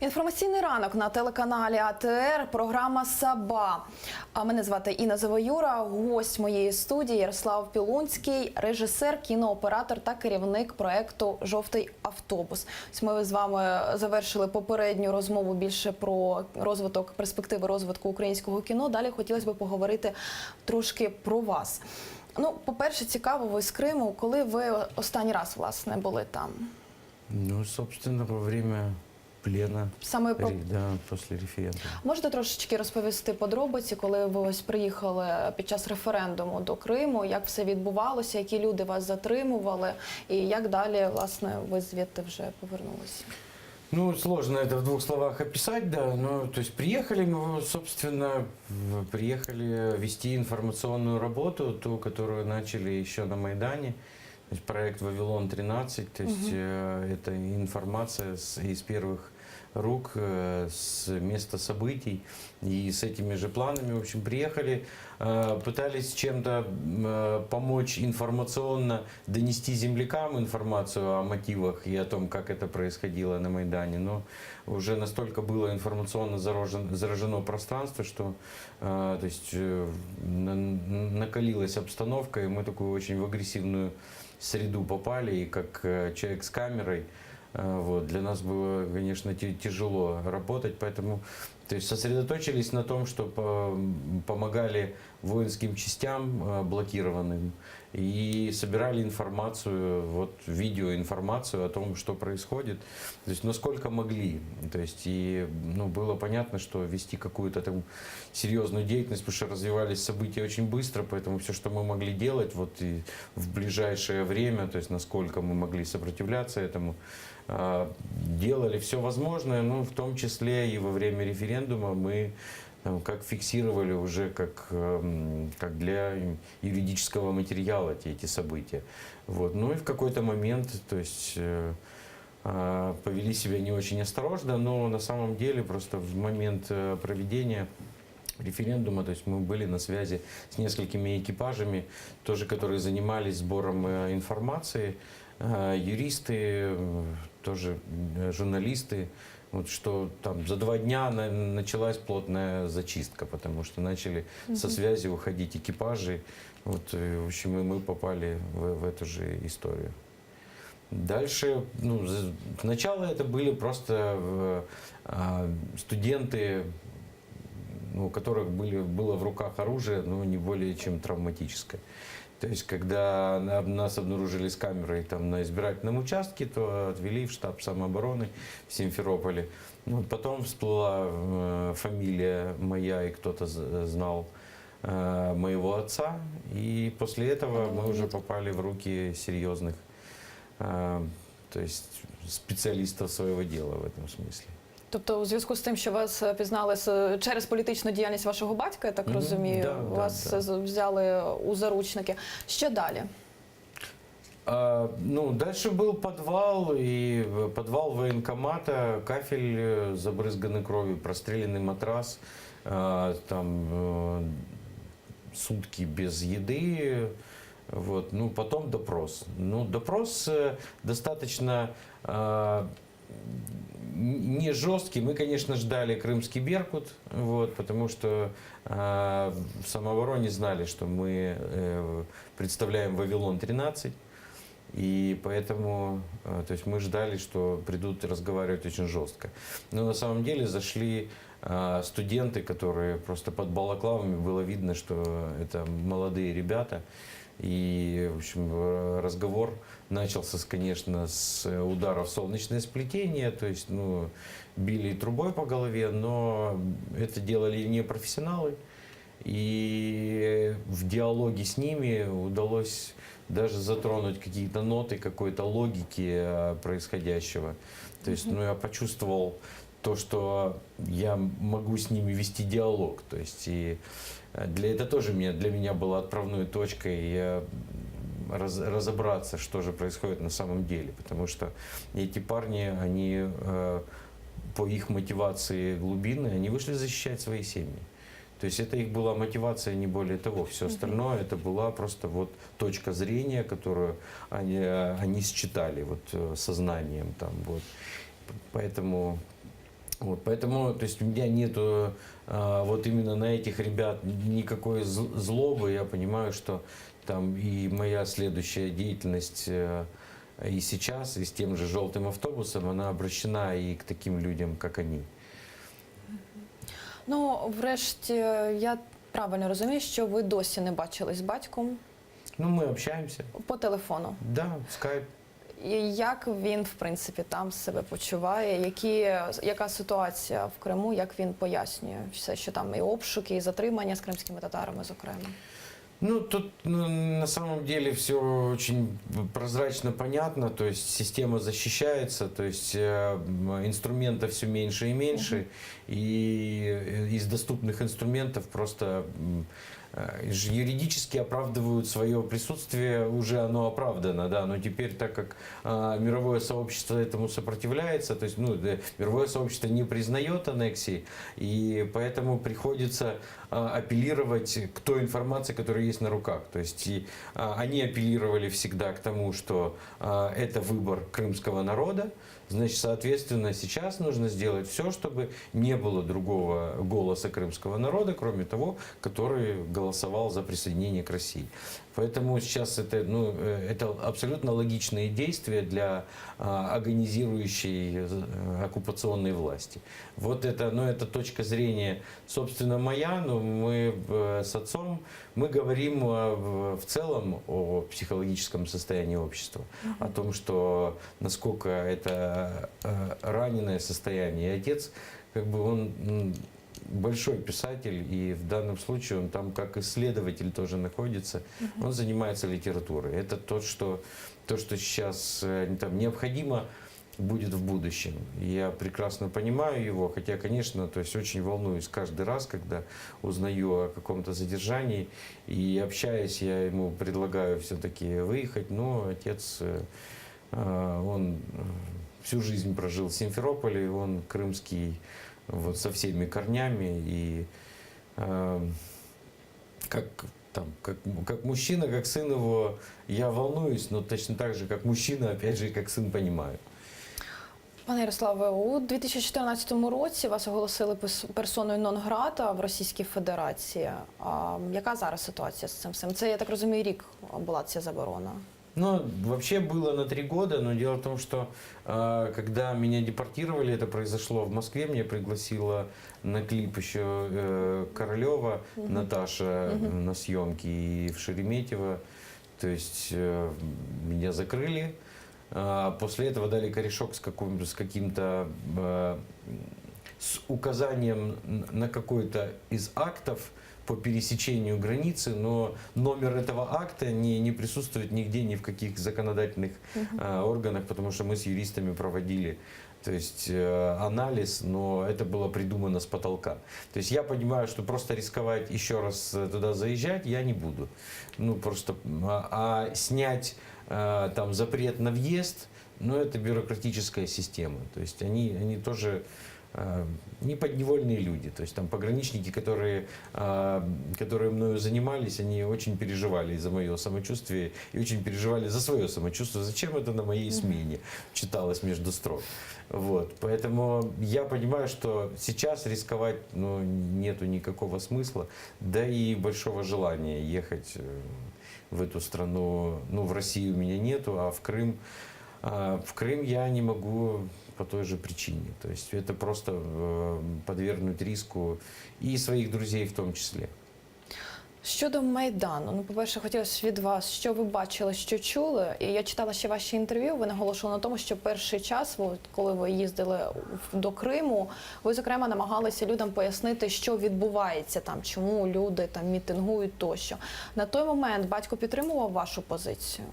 Інформаційний ранок на телеканалі АТР, програма «Саба». А мене звати Інна Завоюра, гость моєї студії Ярослав Пілунський, режисер, кінооператор та керівник проєкту «Жовтий автобус». Ми з вами завершили попередню розмову більше про розвиток, перспективи розвитку українського кіно. Далі хотілося б поговорити трошки про вас. Ну, по-перше, цікаво, ви з Криму. Коли ви останній раз, власне, були там? Ну, собственно, во время плена, Саме про... да, после референдума. Можете трошечки розповісти подробиці, коли ви ось приїхали під час референдуму до Криму, як все відбувалося, які люди вас затримували і як далі, власне, ви звідти вже повернулися? Ну, сложно это в двух словах описать, да, но, то есть, приехали мы, собственно, приехали вести информационную работу, ту, которую начали еще на Майдане, то есть, проект «Вавилон-13», то есть, это информация из первых рук, с места событий, и с этими же планами, в общем, приехали, пытались чем-то помочь информационно донести землякам информацию о мотивах и о том, как это происходило на Майдане, но уже настолько было информационно заражено пространство, что то есть, накалилась обстановка, и мы такую очень в агрессивную среду попали, и как человек с камерой, вот, для нас было, конечно, тяжело работать, поэтому то есть, сосредоточились на том, что помогали воинским частям блокированным и собирали информацию, вот, видеоинформацию о том, что происходит, то есть, насколько могли. То есть, и, ну, было понятно, что вести какую-то там серьезную деятельность, потому что развивались события очень быстро, поэтому все, что мы могли делать вот, и в ближайшее время, то есть насколько мы могли сопротивляться этому, делали все возможное, ну, в том числе и во время референдума мы как фиксировали уже как для юридического материала эти события. Вот. Ну и в какой-то момент, то есть, повели себя не очень осторожно, но на самом деле просто в момент проведения референдума, то есть мы были на связи с несколькими экипажами, тоже которые занимались сбором информации, юристы, тоже журналисты, вот, что там за 2 дня началась плотная зачистка, потому что начали со связи уходить экипажи, вот, и, в общем, и мы попали в эту же историю. Дальше, ну, сначала это были просто студенты, у которых было в руках оружие, но не более чем травматическое. То есть, когда нас обнаружили с камерой там, на избирательном участке, то отвели в штаб самообороны в Симферополе. Ну, потом всплыла фамилия моя, и кто-то знал моего отца. И после этого мы уже попали в руки серьезных, то есть, специалистов своего дела в этом смысле. Тобто, у зв'язку з тим, що вас пізнали через політичну діяльність вашого батька, я так розумію, да, вас да. взяли у заручники. Що далі? Ну, дальше был подвал, и подвал военкомата, кафель забрызганный кровью, простреленный матрас, там сутки без еды, вот. Ну, потом допрос. Ну, допрос достаточно не жесткий. Мы, конечно, ждали крымский Беркут, вот, потому что в самообороне знали, что мы представляем Вавилон-13, и поэтому то есть мы ждали, что придут разговаривать очень жестко. Но на самом деле зашли студенты, которые просто под балаклавами, было видно, что это молодые ребята. И, в общем, разговор начался, конечно, с ударов в солнечное сплетение, то есть, ну, били трубой по голове, но это делали не профессионалы. И в диалоге с ними удалось даже затронуть какие-то ноты какой-то логики происходящего. То есть, ну, я почувствовал то, что я могу с ними вести диалог. То есть, и это тоже для меня было отправной точкой разобраться, что же происходит на самом деле. Потому что эти парни, они по их мотивации глубинной, они вышли защищать свои семьи. То есть это их была мотивация, не более того. Все остальное это была просто вот точка зрения, которую они считали вот, сознанием. Там, вот. Поэтому Вот, поэтому, то есть у меня нету вот именно на этих ребят никакой злобы. Я понимаю, что там и моя следующая деятельность и сейчас, и с тем же желтым автобусом, она обращена и к таким людям, как они. Ну, врешті, я правильно розумію, що ви досі не бачились з батьком Ну, мы общаемся. по телефону. Да, скайп. І як він, в принципі, там себе почуває? Яка ситуація в Криму, як він пояснює все, що там і обшуки, і затримання з кримськими татарами, зокрема? Ну, тут на самом деле все очень прозрачно понятно, то есть система защищается, то есть инструментов все меньше и меньше, и из доступных инструментов просто юридически оправдывают свое присутствие, уже оно оправдано, да, но теперь, так как мировое сообщество этому сопротивляется, то есть, ну, мировое сообщество не признает аннексии, и поэтому приходится апеллировать к той информации, которая есть на руках. То есть они апеллировали всегда к тому, что это выбор крымского народа. Значит, соответственно, сейчас нужно сделать все, чтобы не было другого голоса крымского народа, кроме того, который голосовал за присоединение к России. Поэтому сейчас это, ну, это абсолютно логичные действия для агонизирующей оккупационной власти. Вот это, ну, это точка зрения, собственно, моя, но мы с отцом, мы говорим в целом о психологическом состоянии общества, о том, что насколько это раненое состояние. И отец, как бы он большой писатель, и в данном случае он там как исследователь тоже находится, он занимается литературой. Это то, что сейчас там необходимо будет в будущем. Я прекрасно понимаю его, хотя, конечно, то есть очень волнуюсь каждый раз, когда узнаю о каком-то задержании, и общаясь, я ему предлагаю все-таки выехать, но отец, он всю жизнь прожил в Симферополе, он крымский вот со всеми корнями, и как мужчина, как сын его, я волнуюсь, но точно так же, как мужчина, опять же, и как сын понимаю. Пане Ярославе, у 2014 році вас оголосили персоною нон-грата в Російській Федерації. Яка зараз ситуація з цим всім? Це, я так розумію, рік була ця заборона. Ну, вообще было на 3 года, но дело в том, что когда меня депортировали, это произошло в Москве, меня пригласила на клип еще Королева Наташа на съемки, и в Шереметьево, то есть меня закрыли. После этого дали корешок с каким-то с указанием на какой-то из актов по пересечению границы, но номер этого акта не присутствует нигде, ни в каких законодательных органах, потому что мы с юристами проводили, то есть анализ, но это было придумано с потолка. То есть я понимаю, что просто рисковать еще раз туда заезжать я не буду. Ну просто, снять там запрет на въезд, но это бюрократическая система. То есть они тоже не подневольные люди. То есть там пограничники, которые мною занимались, они очень переживали за мое самочувствие и очень переживали за свое самочувствие. Зачем это на моей смене читалось между строк? Вот. Поэтому я понимаю, что сейчас рисковать, ну, нету никакого смысла, да и большого желания ехать в эту страну. Ну, в России у меня нету, а в Крым я не могу по той же причине. То есть это просто подвергнуть риску и своих друзей в тому числі. Щодо Майдану, ну, по-перше, хотілося від вас, що ви бачили, що чули. І я читала ще ваші інтерв'ю, ви наголошували на тому, що перший час, коли ви їздили до Криму, ви, зокрема, намагалися людям пояснити, що відбувається там, чому люди там мітингують тощо. На той момент батько підтримував вашу позицію?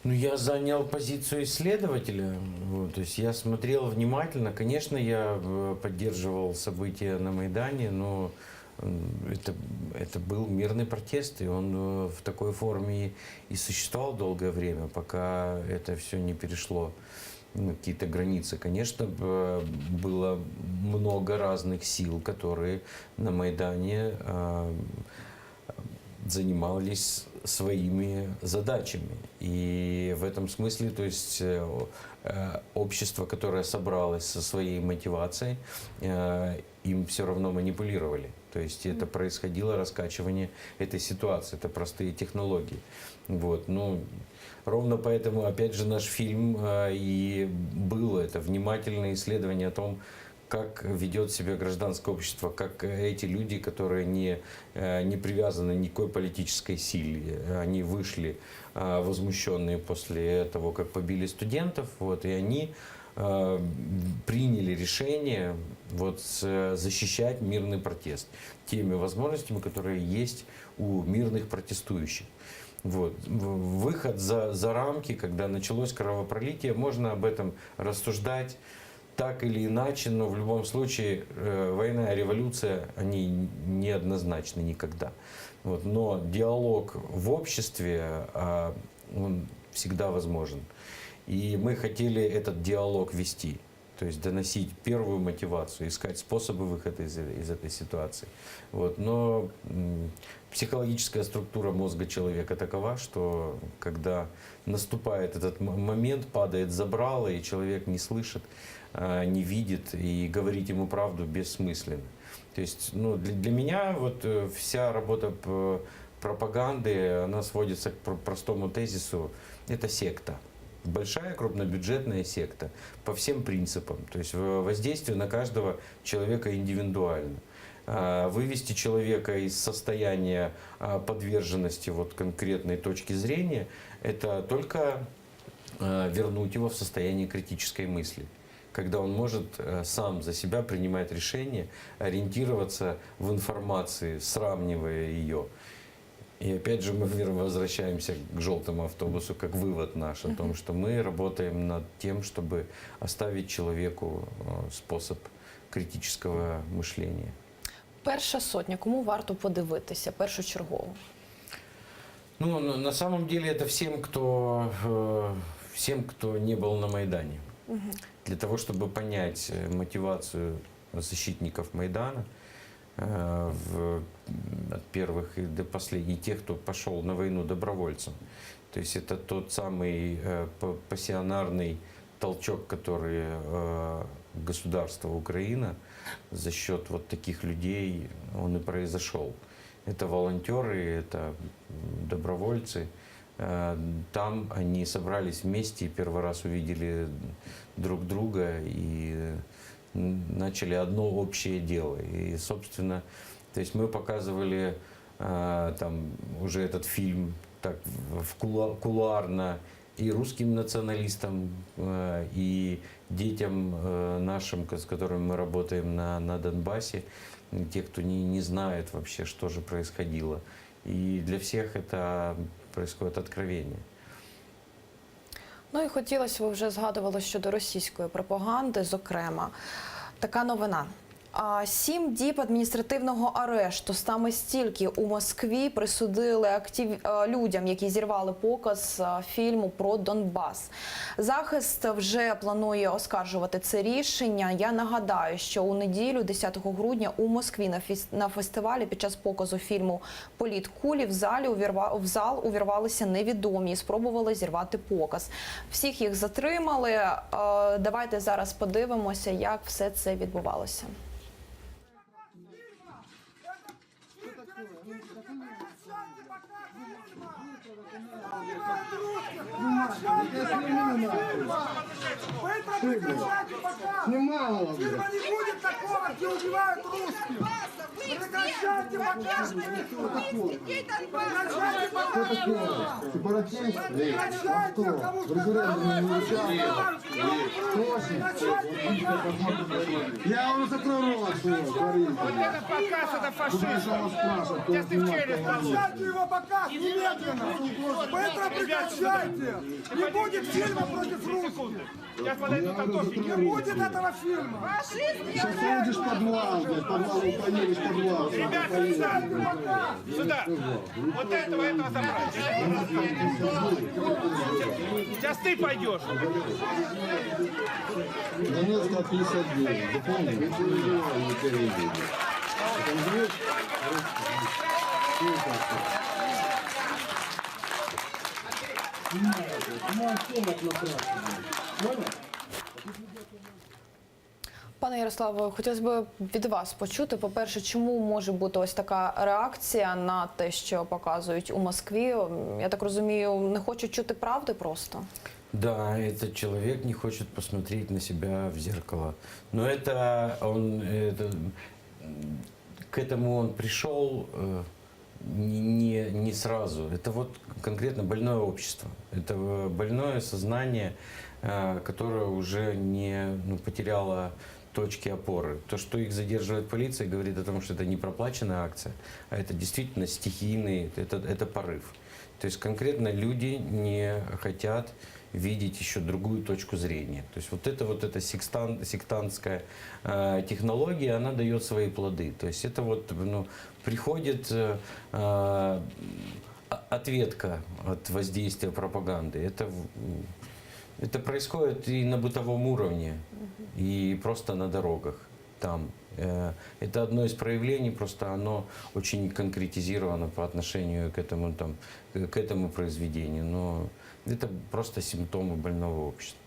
Ну, я занял позицию исследователя, вот, то есть я смотрел внимательно. Конечно, я поддерживал события на Майдане, но это был мирный протест, и он в такой форме и существовал долгое время, пока это все не перешло какие-то границы. Конечно, было много разных сил, которые на Майдане занимались своими задачами. И в этом смысле, то есть общество, которое собралось со своей мотивацией, им все равно манипулировали. То есть это происходило раскачивание этой ситуации, это простые технологии. Вот. Ну, ровно поэтому, опять же, наш фильм и был это внимательное исследование о том, как ведет себя гражданское общество, как эти люди, которые не привязаны ни к какой политической силе, они вышли возмущенные после того, как побили студентов, вот, и они приняли решение вот, защищать мирный протест теми возможностями, которые есть у мирных протестующих. Вот. Выход за рамки, когда началось кровопролитие, можно об этом рассуждать так или иначе, но в любом случае война и революция, они неоднозначны никогда. Вот. Но диалог в обществе, он всегда возможен. И мы хотели этот диалог вести, то есть доносить первую мотивацию, искать способы выхода из этой ситуации. Вот. Но психологическая структура мозга человека такова, что когда наступает этот момент, падает забрало, и человек не слышит, не видит, и говорить ему правду бессмысленно. То есть, ну, для меня вот вся работа пропаганды, она сводится к простому тезису: это секта. Большая крупнобюджетная секта по всем принципам. То есть воздействие на каждого человека индивидуально. Вывести человека из состояния подверженности вот конкретной точки зрения, это только вернуть его в состояние критической мысли, когда он может сам за себя принимать решения, ориентироваться в информации, сравнивая ее. И опять же мы возвращаемся к желтому автобусу, как вывод наш о том, что мы работаем над тем, чтобы оставить человеку способ критического мышления. Перша сотня. Кому варто подивитися першочергово? Ну, на самом деле это всем, кто не был на Майдане. Для того, чтобы понять мотивацию защитников Майдана, от первых и до последних, тех, кто пошел на войну добровольцем. То есть это тот самый пассионарный толчок, который государство Украина за счет вот таких людей он и произошел. Это волонтеры, это добровольцы. Там они собрались вместе и первый раз увидели друг друга и начали одно общее дело. И, собственно, то есть мы показывали там уже этот фильм так кулуарно и русским националистам, и детям нашим, с которыми мы работаем на Донбассе, те, кто не знает вообще, что же происходило. И для всех это происходит откровение. Ну і хотілося, ви вже згадували щодо російської пропаганди, зокрема. Така новина. 7 діб адміністративного арешту, саме стільки у Москві присудили людям, які зірвали показ фільму про Донбас. Захист вже планує оскаржувати це рішення. Я нагадаю, що у неділю, 10 грудня, у Москві на фестивалі під час показу фільму «Політ кулі» в зал увірвалися невідомі і спробували зірвати показ. Всіх їх затримали. Давайте зараз подивимося, як все це відбувалося. Снимала, фильма не будет такого, где убивают русских. Прекращайте показывать. Прекращайте показывать. Сепаратист? Прекращайте, кому Я уже закрою рот, что говорите. Вот это показ, это фашизм. Сейчас ты в челюсть получишь. прекращайте его показ немедленно. Быстро прекращайте. Не будет фильма против русских. Сейчас подойдут антошники. Не будет этого фильма. Сейчас уйдешь в подвал, блядь, подвал поедешь в подвал. Ребята, сюда. Вот этого забрать. Сейчас ты пойдешь. Донецк 59, запомни? Не перейди. Пане Ярославе, хотілося б від вас почути, по-перше, чому може бути ось така реакція на те, що показують у Москві? Я так розумію, не хочуть чути правди просто? Да, этот человек не хочет посмотреть на себя в зеркало. Но к этому он пришел не сразу. Это вот конкретно больное общество. Это больное сознание, которое уже потеряло точки опоры. То, что их задерживает полиция, говорит о том, что это не проплаченная акция, а это действительно стихийный, это порыв. То есть конкретно люди не хотят видеть еще другую точку зрения. То есть вот эта сектантская технология, она дает свои плоды. То есть это приходит ответка от воздействия пропаганды. Это происходит и на бытовом уровне, и просто на дорогах там. Это одно из проявлений, просто оно очень конкретизировано по отношению к этому произведению. Но это просто симптомы больного общества.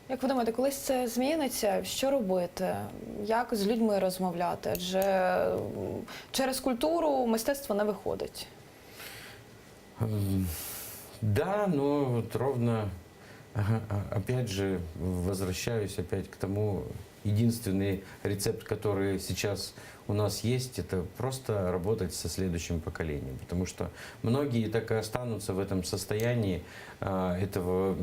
Як ви думаєте, колись це зміниться? Що робити? Як з людьми розмовляти? Адже через культуру мистецтво не виходить. Да, но вот ровно, опять же, возвращаюсь опять к тому, единственный рецепт, который сейчас у нас есть, это просто работать со следующим поколением. Потому что многие так и останутся в этом состоянии этого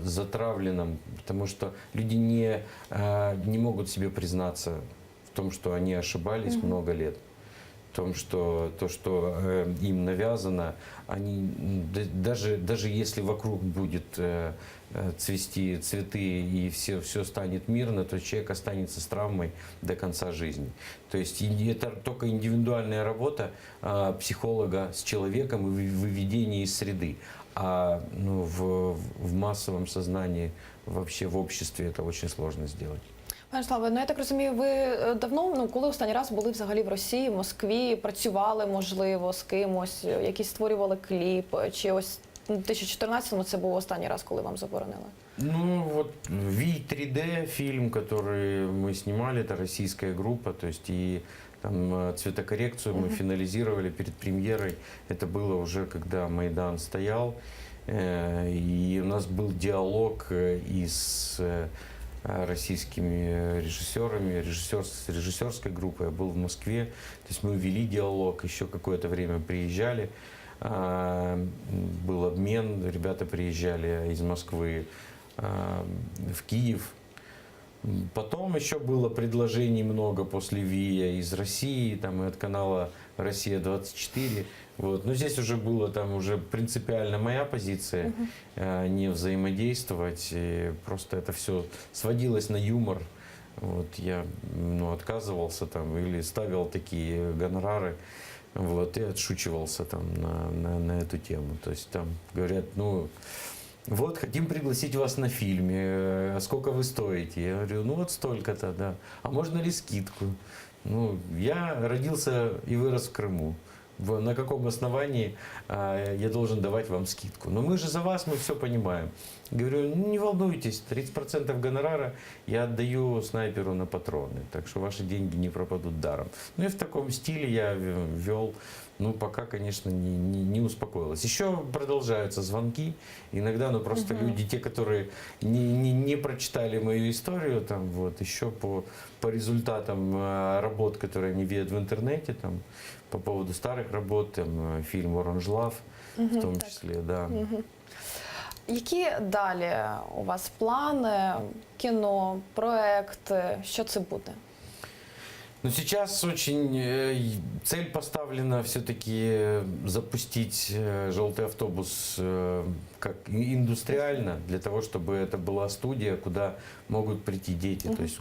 затравленном, потому что люди не могут себе признаться в том, что они ошибались много лет. В том, что то, что им навязано, даже если вокруг будет цвести цветы и все станет мирно, то человек останется с травмой до конца жизни. То есть это только индивидуальная работа психолога с человеком и выведение из среды. А в массовом сознании, вообще в обществе это очень сложно сделать. Пане Славе, я так розумію, ви давно, коли останній раз були взагалі в Росії, в Москві, працювали, можливо, з кимось, якісь створювали кліп, чи ось у 2014-му це був останній раз, коли вам заборонили? Ви 3D фильм, который мы снимали, это российская группа, то есть и там цветокоррекцию мы финализировали перед премьерой. Это было уже, когда Майдан стоял, и у нас был диалог и с российскими режиссерами, режиссерской группой. Я был в Москве, то есть мы вели диалог, еще какое-то время приезжали, был обмен, ребята приезжали из Москвы в Киев. Потом еще было предложений много после ВИА из России, там и от канала «Россия-24». Вот. Но здесь уже было уже принципиально моя позиция, не взаимодействовать. И просто это все сводилось на юмор. Вот. Я отказывался или ставил такие гонорары, и отшучивался на эту тему. То есть там говорят, вот, хотим пригласить вас на фильме, а сколько вы стоите? Я говорю, вот столько-то, да. А можно ли скидку? Я родился и вырос в Крыму. На каком основании я должен давать вам скидку? Но мы же за вас, мы все понимаем. Говорю, не волнуйтесь, 30% гонорара я отдаю снайперу на патроны, так что ваши деньги не пропадут даром. И в таком стиле я вел, пока, конечно, не успокоилась. Еще продолжаются звонки, иногда, просто люди, те, которые не прочитали мою историю, еще по результатам работ, которые они видят в интернете, по поводу старых работ, фильм «Orange Love», в том числе, да. Які далі у вас плани, кіно, проекти, що це буде? Сейчас очень цель поставлена все-таки запустить «Желтый автобус» как индустриально, для того, чтобы это была студия, куда могут прийти дети. То есть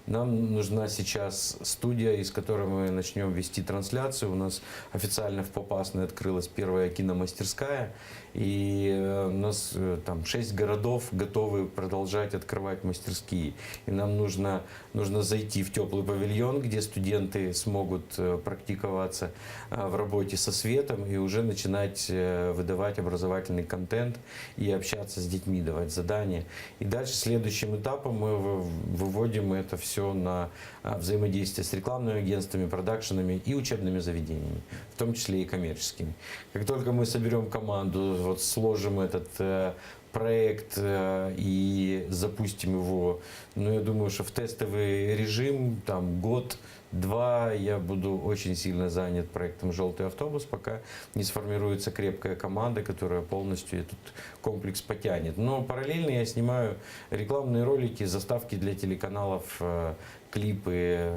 нам нужна сейчас студия, из которой мы начнем вести трансляцию. У нас официально в Попасной открылась первая киномастерская, и у нас 6 городов готовы продолжать открывать мастерские. И нам нужно зайти в теплый павильон павильон, где студенты смогут практиковаться в работе со светом и уже начинать выдавать образовательный контент и общаться с детьми, давать задания. И дальше следующим этапом мы выводим это все на взаимодействие с рекламными агентствами, продакшенами и учебными заведениями, в том числе и коммерческими. Как только мы соберем команду, вот сложим этот проект и запустим его, ну, я думаю, что в тестовый режим, там, год-два я буду очень сильно занят проектом «Желтый автобус», пока не сформируется крепкая команда, которая полностью этот комплекс потянет. Но параллельно я снимаю рекламные ролики, заставки для телеканалов, клипы.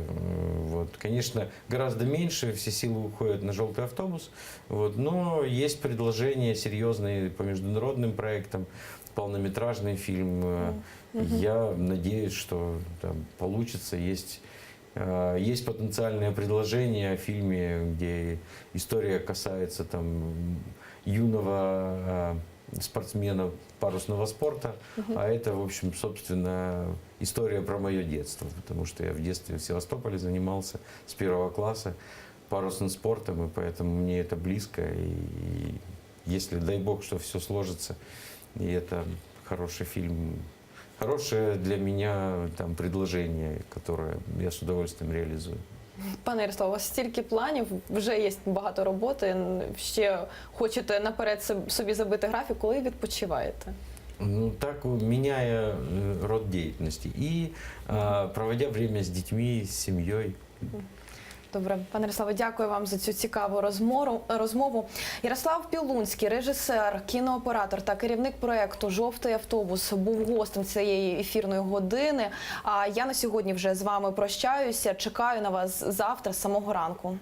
Вот. Конечно, гораздо меньше, все силы уходят на «Желтый автобус», вот. Но есть предложения серьезные по международным проектам, полнометражный фильм. Я надеюсь, что там получится. Есть потенциальное предложение о фильме, где история касается там юного спортсмена парусного спорта, а это, в общем, собственно, история про мое детство, потому что я в детстве в Севастополе занимался с 1 класса парусным спортом, и поэтому мне это близко, и если, дай бог, что все сложится, и это хороший фильм, хорошее для меня там предложение, которое я з удовольствием реалізую. Пане Ярославе, у вас стільки планів, вже є багато роботи, ще хочете наперед собі забити графік, коли відпочиваєте? Ну, так, меняя род деятельности и проводя время с детьми, с семьей. Добре, пане Ярославе, дякую вам за цю цікаву розмову. Ярослав Пілунський, режисер, кінооператор та керівник проєкту «Жовтий автобус» був гостем цієї ефірної години. А я на сьогодні вже з вами прощаюся. Чекаю на вас завтра з самого ранку.